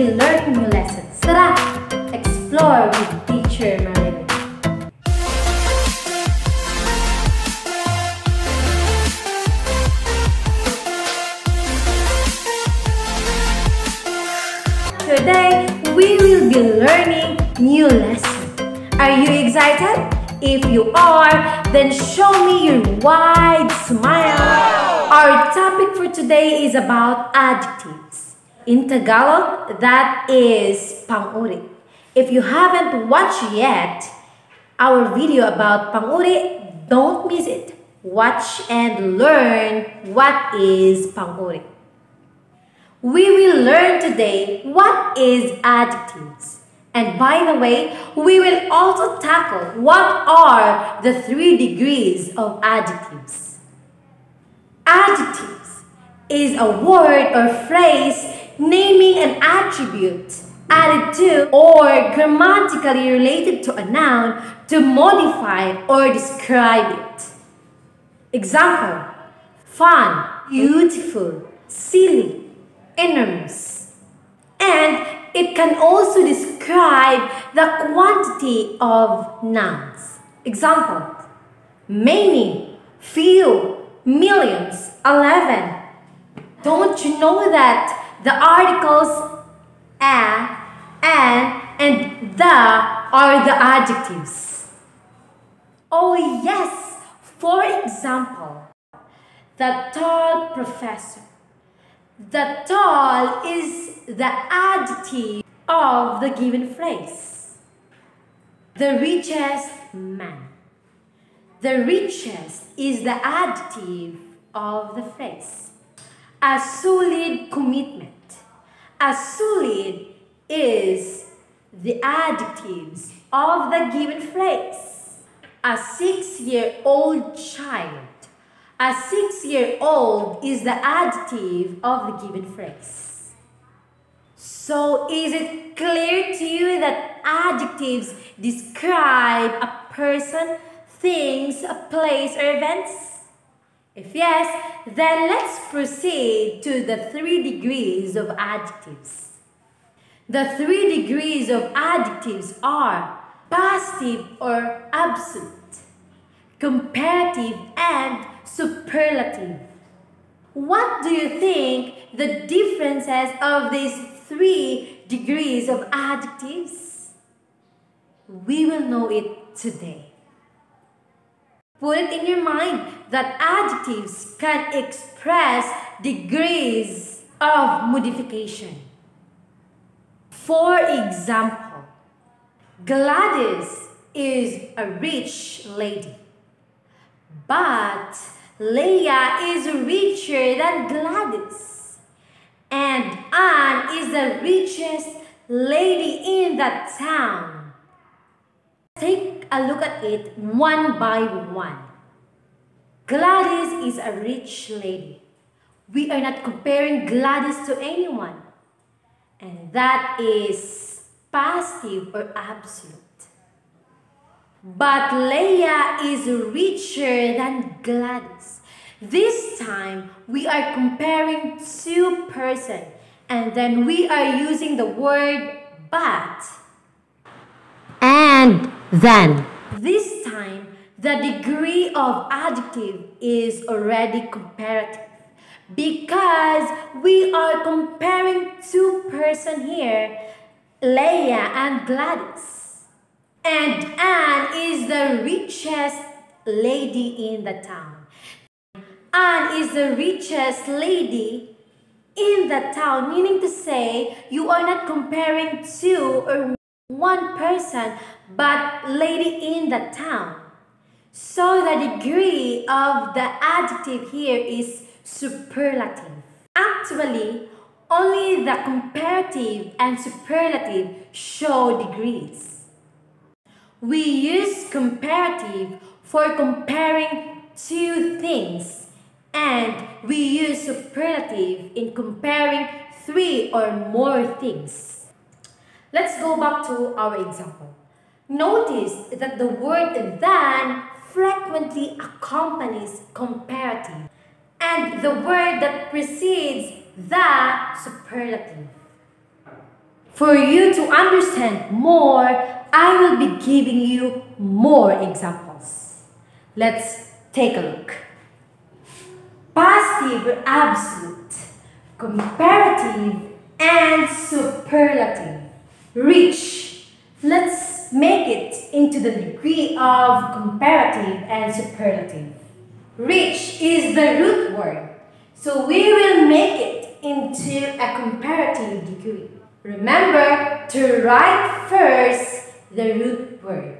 will learn new lessons. Tara! Explore with Teacher Marilyn. Today, we will be learning new lessons. Are you excited? If you are, then show me your wide smile. Our topic for today is about adjectives. In Tagalog, that is pang-uri. If you haven't watched yet our video about pang-uri, don't miss it. Watch and learn what is pang-uri. We will learn today what is adjectives. And by the way, we will also tackle what are the 3 degrees of adjectives. Adjectives is a word or phrase naming an attribute added to or grammatically related to a noun to modify or describe it. Example: fun, beautiful, silly, enormous. And it can also describe the quantity of nouns. Example: many, few, millions, 11. Don't you know that the articles a, an, and the are the adjectives? Oh yes, for example, the tall professor. The tall is the adjective of the given phrase. The richest man. The richest is the adjective of the phrase. A solid commitment. A solid is the adjectives of the given phrase. A 6-year-old child. A 6-year-old is the adjective of the given phrase. So, is it clear to you that adjectives describe a person, things, a place, or events? If yes, then let's proceed to the 3 degrees of adjectives. The 3 degrees of adjectives are positive or absolute, comparative, and superlative. What do you think the differences of these 3 degrees of adjectives? We will know it today. Put it in your mind that adjectives can express degrees of modification. For example, Gladys is a rich lady, but Leah is richer than Gladys, and Anne is the richest lady in the town. Take a look at it one by one. Gladys is a rich lady. We are not comparing Gladys to anyone, and that is positive or absolute. But Leah is richer than Gladys. This time, we are comparing 2 persons, and then we are using the word but and then. This time, the degree of adjective is already comparative because we are comparing 2 persons here, Leah and Gladys. And Anne is the richest lady in the town. Anne is the richest lady in the town, meaning to say you are not comparing 2 or 1 person, but lady in the town. So the degree of the adjective here is superlative. Actually, only the comparative and superlative show degrees. We use comparative for comparing 2 things, and we use superlative in comparing 3 or more things. Let's go back to our example. Notice that the word than frequently accompanies comparative, and the word that precedes the superlative. For you to understand more, I will be giving you more examples. Let's take a look. Positive or absolute, comparative, and superlative. Rich. Let's make it into the degree of comparative and superlative. Rich is the root word, so we will make it into a comparative degree. Remember to write first the root word.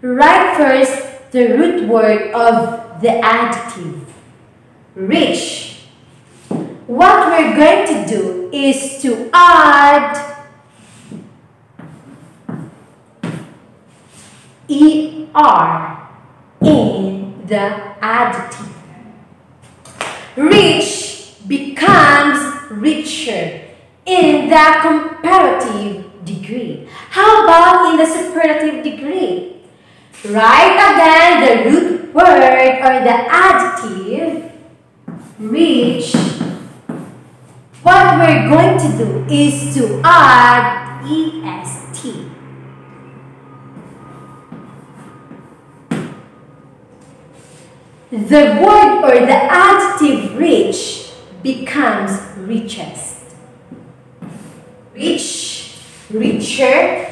Write first the root word of the adjective. Rich. What we're going to do is to add ER in the adjective. Rich becomes richer in the comparative degree. How about in the superlative degree? Write again the root word or the adjective, rich. What we're going to do is to add EST. The word or the adjective rich becomes richest. Rich, richer,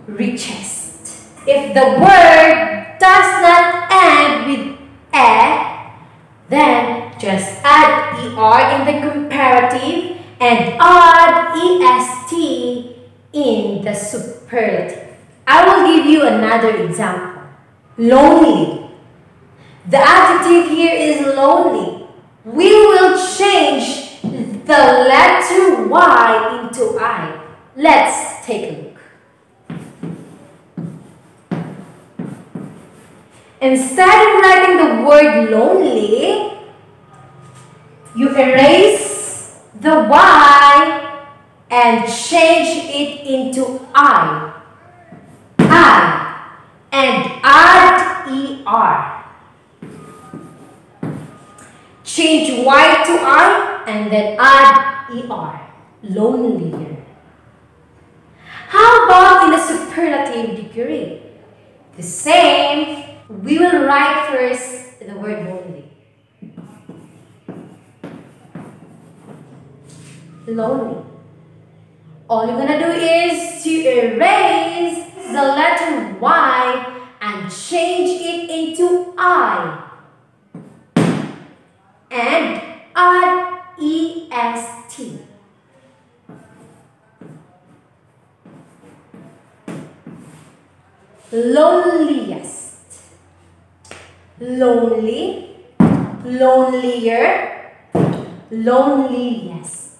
richest. If the word does not end with a, then just add ER in the comparative and add EST in the superlative. I will give you another example. Lonely. The adjective here is lonely. We will change the letter Y into I. Let's take a look. Instead of writing the word lonely, you erase the Y and change it into I. And add ER. Change Y to I and then add ER. Lonelier. How about in the superlative degree? The same. We will write first the word lonely. Lonely. All you're gonna do is to erase the letter Y and change it into I. And add EST. Loneliest. Lonely, lonelier, loneliest.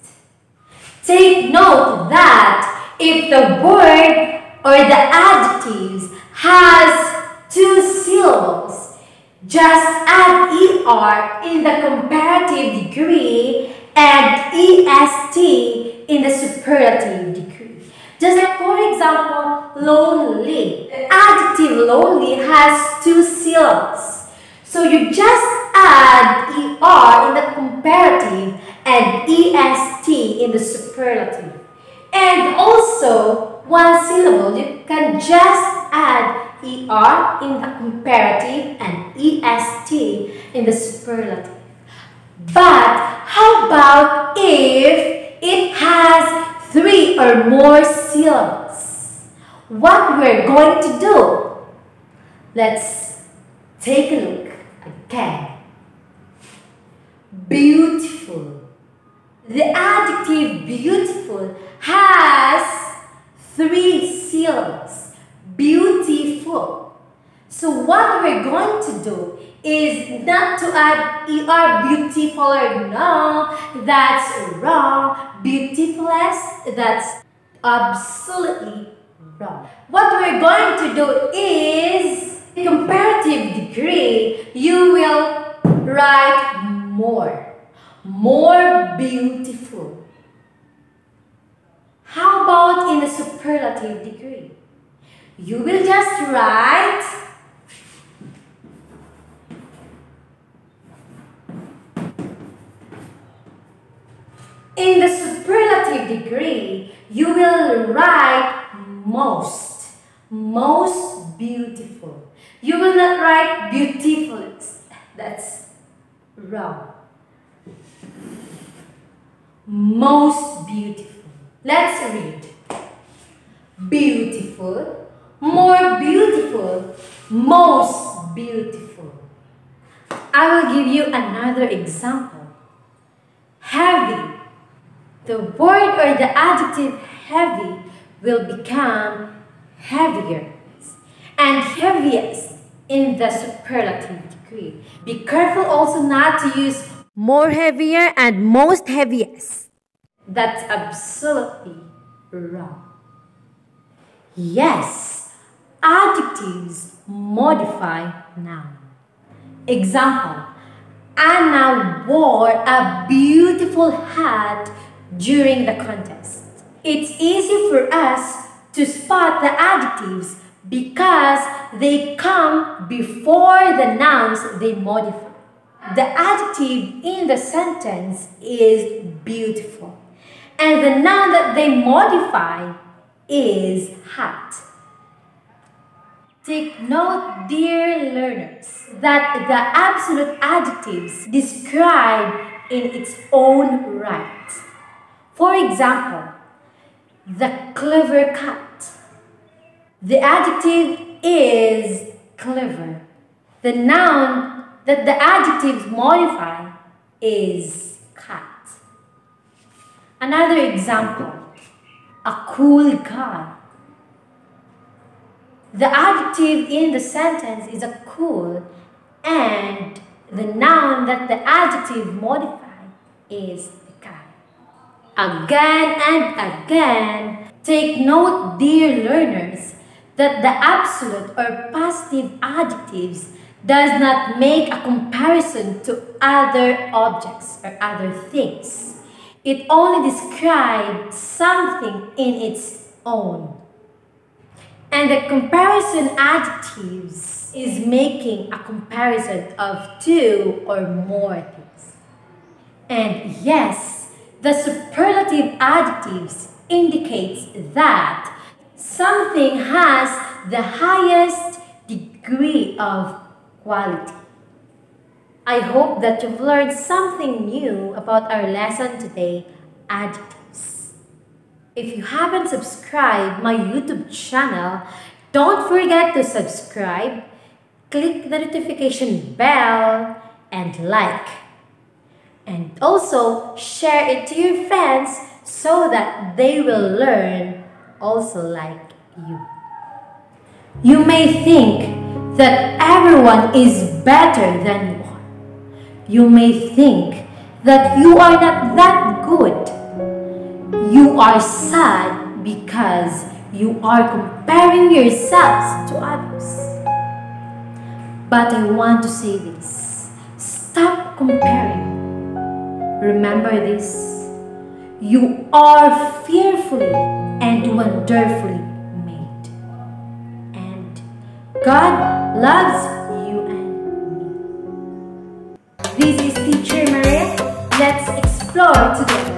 Take note that if the word or the adjectives has two syllables, just add ER in the comparative degree and EST in the superlative degree. Just like, for example, lonely. The adjective lonely has two syllables. So you just add ER in the comparative and EST in the superlative. And also, one syllable, you can just add ER in the comparative and EST in the superlative. But how about if it has 3 or more syllables? What we're going to do? Let's take a look again. Beautiful. The adjective beautiful has 3 syllables. Beautiful. So what we're going to do is not to add ER beautifuler. No, that's wrong. Beautifulest, that's absolutely wrong. What we're going to do is, in comparative degree, you will write more. More beautiful. How about in the superlative degree? You will just write In the superlative degree, you will write most beautiful. You will not write beautifulest. That's wrong. Most beautiful. Let's read. Beautiful, more beautiful, most beautiful. I will give you another example. Heavy. The word or the adjective heavy will become heavier and heaviest in the superlative degree. Be careful also not to use more heavier and most heaviest. That's absolutely wrong. Yes, adjectives modify noun. Example, Anna wore a beautiful hat during the contest. It's easy for us to spot the adjectives because they come before the nouns they modify. The adjective in the sentence is beautiful, and the noun that they modify is hat. Take note, dear learners, that the absolute adjectives describe in its own right. For example, the clever cat. The adjective is clever. The noun that the adjectives modify is cat. Another example, a cool guy. The adjective in the sentence is a cool, and the noun that the adjective modify is the guy. Again and again, take note, dear learners, that the absolute or positive adjectives does not make a comparison to other objects or other things. It only describes something in its own. And the comparison adjectives is making a comparison of two or more things. And yes, the superlative adjectives indicates that something has the highest degree of quality. I hope that you've learned something new about our lesson today, adjectives. If you haven't subscribed my YouTube channel, don't forget to subscribe, click the notification bell, and like. And also share it to your friends so that they will learn also like you. You may think that everyone is better than you are. You may think that you are not that good. You are sad because you are comparing yourselves to others. But I want to say this. Stop comparing. Remember this. You are fearfully and wonderfully made. And God loves you and me. This is Teacher Maria. Let's explore together.